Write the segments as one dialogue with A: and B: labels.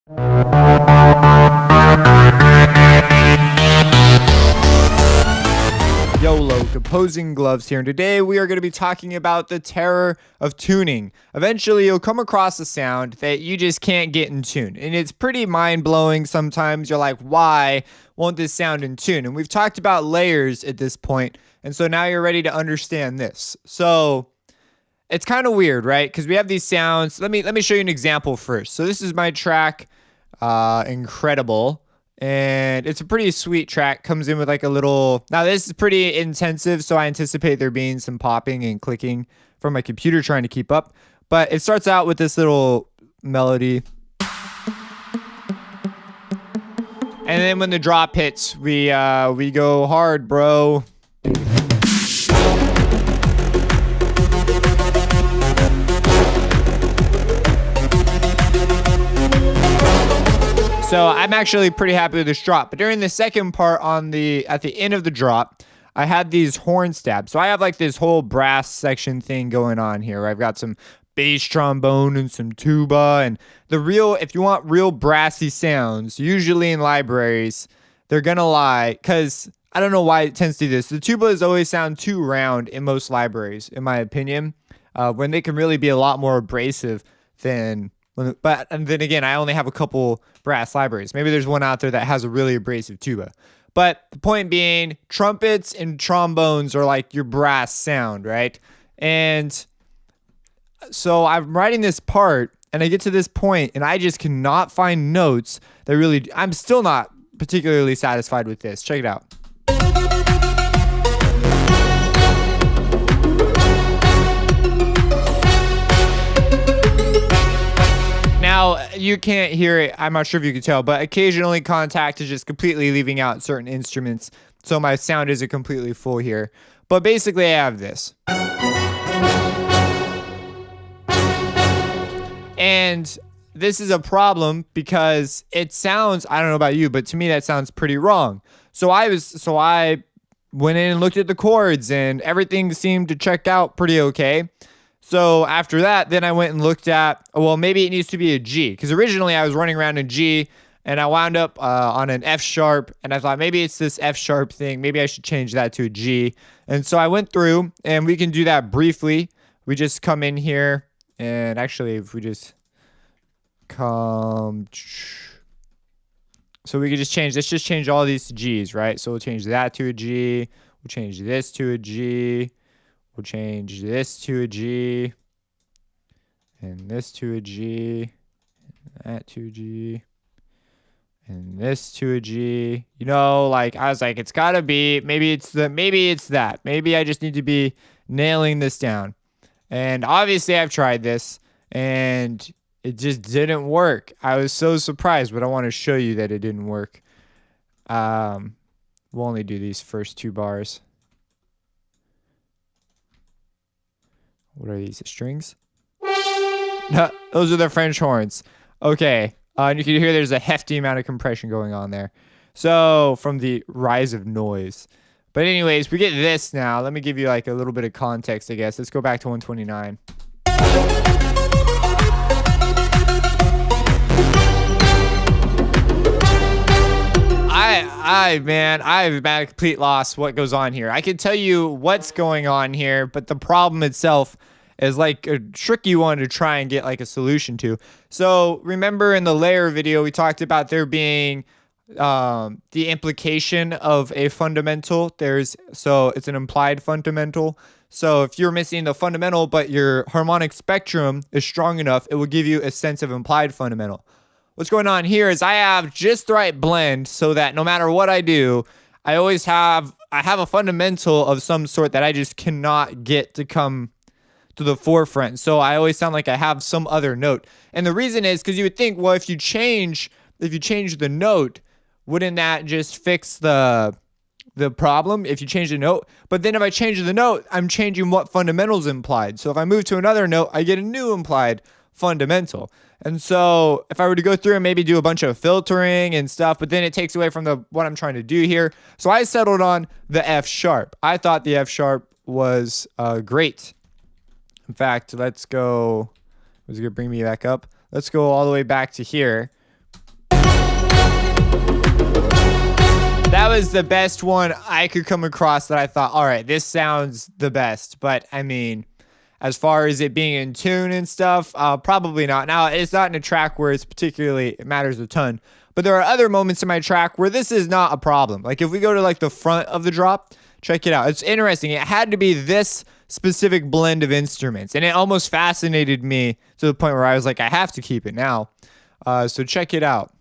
A: YOLO, Composing Gloves here, and today we are going to be talking about the terror of tuning. Eventually, you'll come across a sound that you just can't get in tune, and it's pretty mind-blowing sometimes. You're like, why won't this sound in tune? And we've talked about layers at this point, and so now you're ready to understand this. So it's kind of weird, right? Because we have these sounds. Let me show you an example first. So this is my track, Incredible. And it's a pretty sweet track. Comes in with like a little, now this is pretty intensive, so I anticipate there being some popping and clicking from my computer trying to keep up. But it starts out with this little melody. And then when the drop hits, we go hard, bro. So I'm actually pretty happy with this drop. But during the second part at the end of the drop, I had these horn stabs. So I have like this whole brass section thing going on here, where I've got some bass trombone and some tuba. And if you want real brassy sounds, usually in libraries, they're gonna lie, because I don't know why it tends to do this. The tubas always sound too round in most libraries, in my opinion, when they can really be a lot more abrasive than... But and then again, I only have a couple brass libraries. Maybe there's one out there that has a really abrasive tuba. But the point being, trumpets and trombones are like your brass sound, right? And so I'm writing this part, and I get to this point, and I just cannot find notes that really... I'm still not particularly satisfied with this. Check it out. Now, you can't hear it, I'm not sure if you can tell, but occasionally Contact is just completely leaving out certain instruments, so my sound isn't completely full here. But basically, I have this. And this is a problem because it sounds, I don't know about you, but to me that sounds pretty wrong. So I went in and looked at the chords, and everything seemed to check out pretty okay. So after that, then I went and looked at, well, maybe it needs to be a G, because originally I was running around in G, and I wound up on an F sharp, and I thought maybe it's this F sharp thing. Maybe I should change that to a G. And so I went through, and we can do that briefly. We just come in here, and actually, if we just come... So we could just change, let's just change all these to Gs, right? So we'll change that to a G. We'll change this to a G. We'll change this to a G, and this to a G, and that to a G, and this to a G. You know, like, I was like, it's gotta be, maybe it's that. Maybe I just need to be nailing this down. And obviously I've tried this, and it just didn't work. I was so surprised, but I want to show you that it didn't work. We'll only do these first two bars. What are these, strings? No, those are the French horns. Okay, and you can hear there's a hefty amount of compression going on there. So, from the rise of noise. But anyways, we get this now. Let me give you like a little bit of context, I guess. Let's go back to 129. Man, I've had a complete loss what goes on here. I can tell you what's going on here, but the problem itself is like a tricky one to try and get like a solution to. So remember in the layer video, we talked about there being the implication of a fundamental. So it's an implied fundamental. So if you're missing the fundamental, but your harmonic spectrum is strong enough, it will give you a sense of implied fundamental. What's going on here is I have just the right blend so that no matter what I do, I have a fundamental of some sort that I just cannot get to come to the forefront. So I always sound like I have some other note. And the reason is because you would think, well, if you change the note, wouldn't that just fix the problem if you change the note? But then if I change the note, I'm changing what fundamentals implied. So if I move to another note, I get a new implied fundamental. And so if I were to go through and maybe do a bunch of filtering and stuff, but then it takes away from what I'm trying to do here. So I settled on the F sharp. I thought the F sharp was great. In fact, let's go. It's going to bring me back up. Let's go all the way back to here. was the best one I could come across that I thought, all right, this sounds the best. But I mean, as far as it being in tune and stuff, probably not. Now, it's not in a track where it matters a ton. But there are other moments in my track where this is not a problem. Like if we go to like the front of the drop, check it out. It's interesting. It had to be this specific blend of instruments. And it almost fascinated me to the point where I was like, I have to keep it now. So check it out.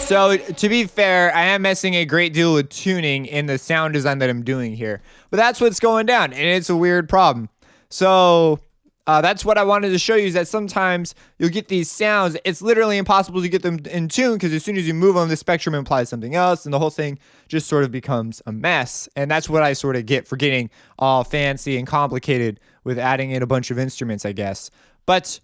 A: So to be fair, I am messing a great deal with tuning in the sound design that I'm doing here. But that's what's going down, and it's a weird problem. So that's what I wanted to show you, is that sometimes you'll get these sounds. It's literally impossible to get them in tune because as soon as you move them, the spectrum implies something else, and the whole thing just sort of becomes a mess. And that's what I sort of get for getting all fancy and complicated with adding in a bunch of instruments, I guess. But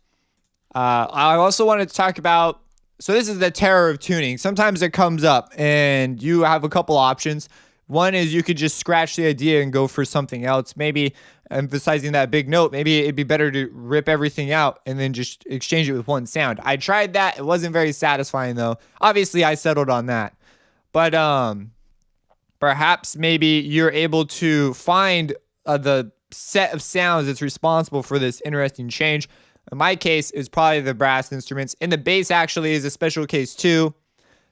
A: I also wanted to talk about, so this is the terror of tuning. Sometimes it comes up and you have a couple options. One is you could just scratch the idea and go for something else. Maybe emphasizing that big note. Maybe it'd be better to rip everything out and then just exchange it with one sound. I tried that. It wasn't very satisfying though. Obviously I settled on that. But perhaps maybe you're able to find the set of sounds that's responsible for this interesting change. In my case, is probably the brass instruments. And the bass actually is a special case too.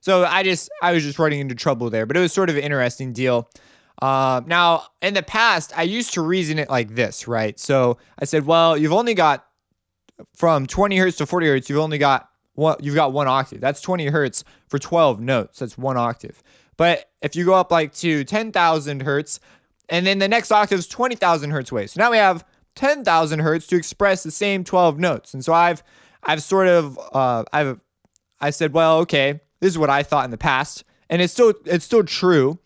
A: So I was just running into trouble there. But it was sort of an interesting deal. Now, in the past, I used to reason it like this, right? So I said, well, you've only got, from 20 hertz to 40 hertz, you've got one octave. That's 20 hertz for 12 notes. That's one octave. But if you go up like to 10,000 hertz, and then the next octave is 20,000 hertz away. So now we have 10,000 hertz to express the same 12 notes. And so I said, well, okay, this is what I thought in the past. And it's still true.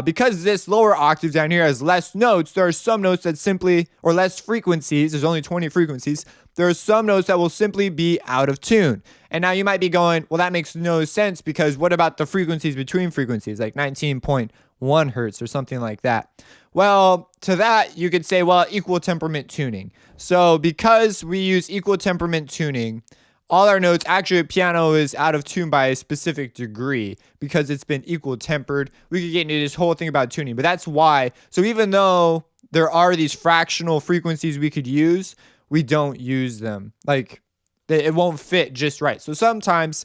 A: Because this lower octave down here has less notes, there are some notes that simply, or less frequencies, there's only 20 frequencies, there are some notes that will simply be out of tune. And now you might be going, well, that makes no sense because what about the frequencies between frequencies, like 19.1 hertz or something like that? Well, to that, you could say, well, equal temperament tuning. So because we use equal temperament tuning, all our notes, actually a piano is out of tune by a specific degree because it's been equal tempered. We could get into this whole thing about tuning, but that's why. So even though there are these fractional frequencies we could use, we don't use them. Like it won't fit just right. So sometimes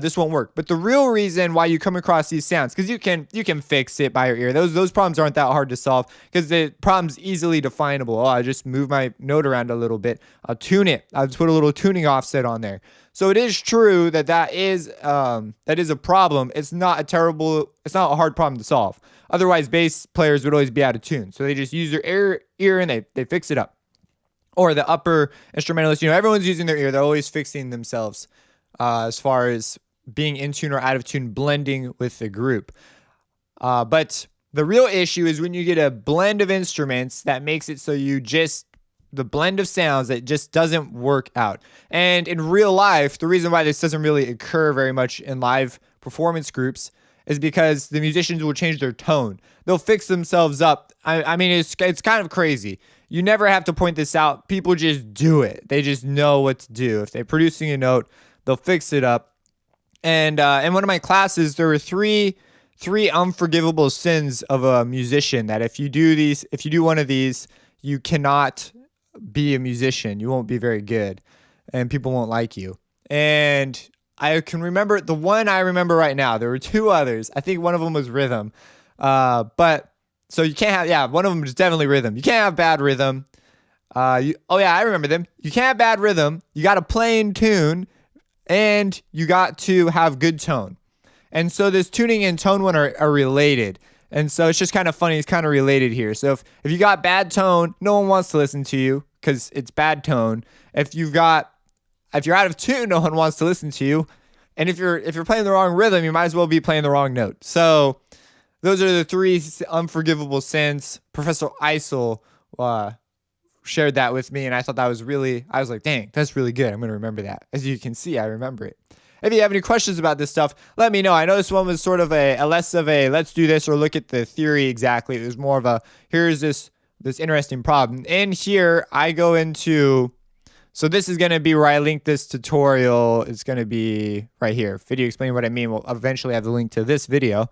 A: this won't work. But the real reason why you come across these sounds, because you can fix it by your ear. Those problems aren't that hard to solve because the problem's easily definable. Oh, I just move my note around a little bit. I'll tune it. I'll just put a little tuning offset on there. So it is true that is a problem. It's not a hard problem to solve. Otherwise, bass players would always be out of tune. So they just use their ear and they fix it up. Or the upper instrumentalists, everyone's using their ear. They're always fixing themselves. As far as being in tune or out of tune, blending with the group. But the real issue is when you get a blend of instruments that makes it so the blend of sounds that just doesn't work out. And in real life, the reason why this doesn't really occur very much in live performance groups is because the musicians will change their tone. They'll fix themselves up. I mean, it's kind of crazy. You never have to point this out. People just do it. They just know what to do. If they're producing a note, they'll fix it up. And in one of my classes, there were three unforgivable sins of a musician that if you do one of these, you cannot be a musician. You won't be very good and people won't like you. And I can remember the one I remember right now. There were two others. I think one of them was rhythm. But so you can't have, one of them is definitely rhythm. You can't have bad rhythm. I remember them. You can't have bad rhythm. You got to play in tune. And you got to have good tone. And so this tuning and tone one are related. And so it's just kind of funny. It's kind of related here. So if you got bad tone, no one wants to listen to you because it's bad tone. If you're out of tune, no one wants to listen to you. And if you're playing the wrong rhythm, you might as well be playing the wrong note. So those are the three unforgivable sins. Professor Eisel shared that with me, and I thought that was I was like, dang, that's really good. I'm going to remember that. As you can see, I remember it. If you have any questions about this stuff, let me know. I know this one was sort of a less of a let's do this or look at the theory exactly. It was more of a here's this this interesting problem. In here, I go into, so this is going to be where I link this tutorial. It's going to be right here. Video explaining what I mean. We'll eventually have the link to this video.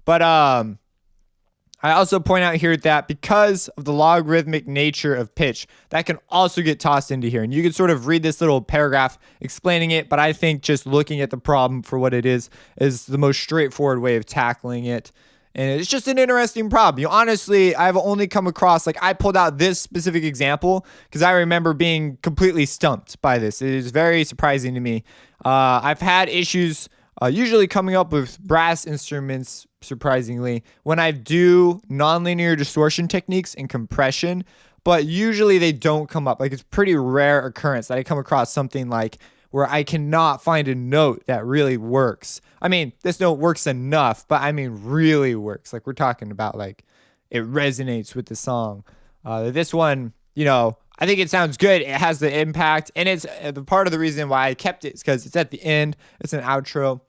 A: But I also point out here that because of the logarithmic nature of pitch, that can also get tossed into here. And you can sort of read this little paragraph explaining it, but I think just looking at the problem for what it is the most straightforward way of tackling it. And it's just an interesting problem. Honestly, I've only come across, like, I pulled out this specific example because I remember being completely stumped by this. It is very surprising to me. I've had issues usually coming up with brass instruments, surprisingly, when I do nonlinear distortion techniques and compression, but usually they don't come up. Like, it's pretty rare occurrence that I come across something like where I cannot find a note that really works. I mean, this note works enough, but I mean really works. Like, we're talking about, like, it resonates with the song. This one, you know, I think it sounds good. It has the impact, and it's the part of the reason why I kept it is because it's at the end. It's an outro,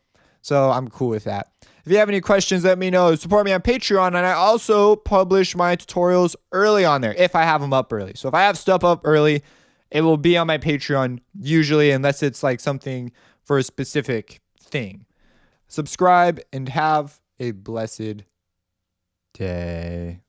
A: so I'm cool with that. If you have any questions, let me know. Support me on Patreon, and I also publish my tutorials early on there if I have them up early. So if I have stuff up early, it will be on my Patreon usually, unless it's like something for a specific thing. Subscribe and have a blessed day.